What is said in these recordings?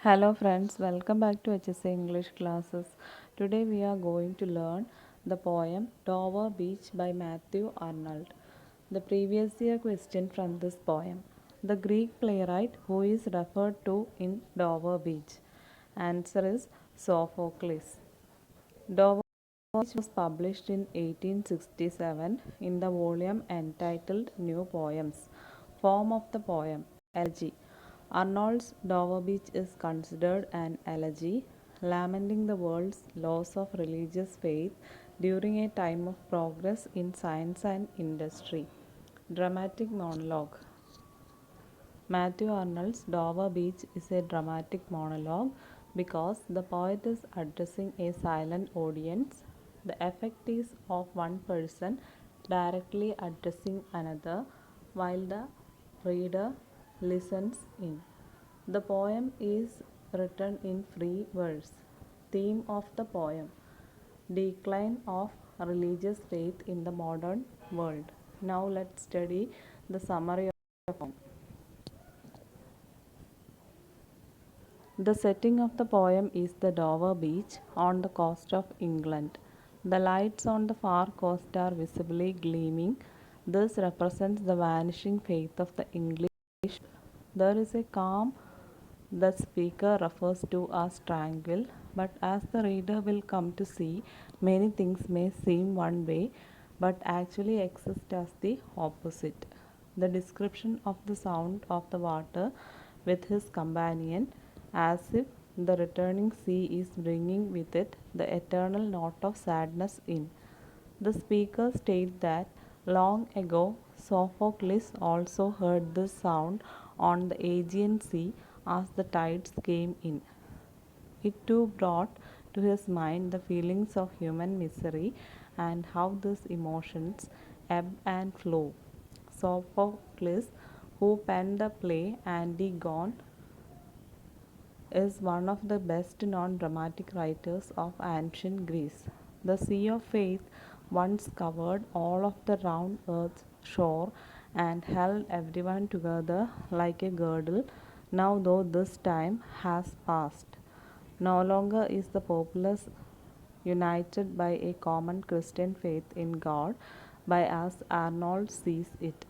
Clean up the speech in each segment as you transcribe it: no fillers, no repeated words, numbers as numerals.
Hello friends, welcome back to HSA English classes. Today we are going to learn the poem Dover Beach by Matthew Arnold. The previous year question from this poem. The Greek playwright who is referred to in Dover Beach. Answer is Sophocles. Dover Beach was published in 1867 in the volume entitled New Poems. Form of the poem Elegy. Arnold's Dover Beach is considered an elegy, lamenting the world's loss of religious faith during a time of progress in science and industry. Dramatic monologue. Matthew Arnold's Dover Beach is a dramatic monologue because the poet is addressing a silent audience. The effect is of one person directly addressing another while the reader listens in. The poem is written in free verse. Theme of the poem: decline of religious faith in the modern world. Now let's study the summary of the poem. The setting of the poem is the Dover beach on the coast of England. The lights on the far coast are visibly gleaming. This represents the vanishing faith of the English. There is a calm the speaker refers to as tranquil, but as the reader will come to see, many things may seem one way but actually exist as the opposite. The description of the sound of the water with his companion, as if the returning sea is bringing with it the eternal note of sadness in. The speaker states that long ago Sophocles also heard this sound on the Aegean Sea as the tides came in. It too brought to his mind the feelings of human misery and how these emotions ebb and flow. Sophocles, who penned the play Antigone, is one of the best known dramatic writers of ancient Greece. The sea of faith once covered all of the round earth's shore and held everyone together like a girdle. Now, though this time has passed, no longer is the populace united by a common Christian faith in God, by as Arnold sees it,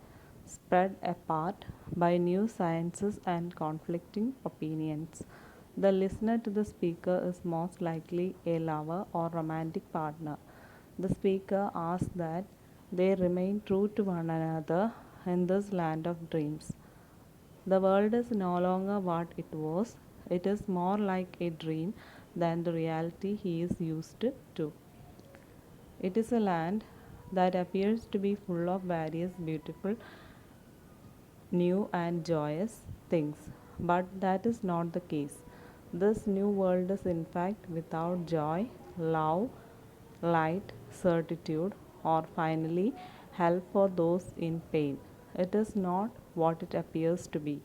spread apart by new sciences and conflicting opinions. The listener to the speaker is most likely a lover or romantic partner. The speaker asks that they remain true to one another in this land of dreams. The world is no longer what it was, it is more like a dream than the reality he is used to. It is a land that appears to be full of various beautiful, new, and joyous things, but that is not the case. This new world is in fact without joy, love, light, certitude, or finally help for those in pain. It is not what it appears to be.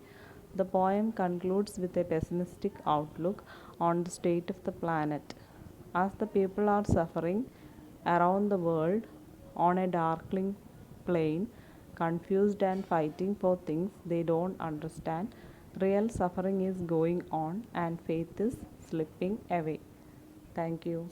The poem concludes with a pessimistic outlook on the state of the planet. As the people are suffering around the world on a darkling plane, confused and fighting for things they don't understand, real suffering is going on and faith is slipping away. Thank you.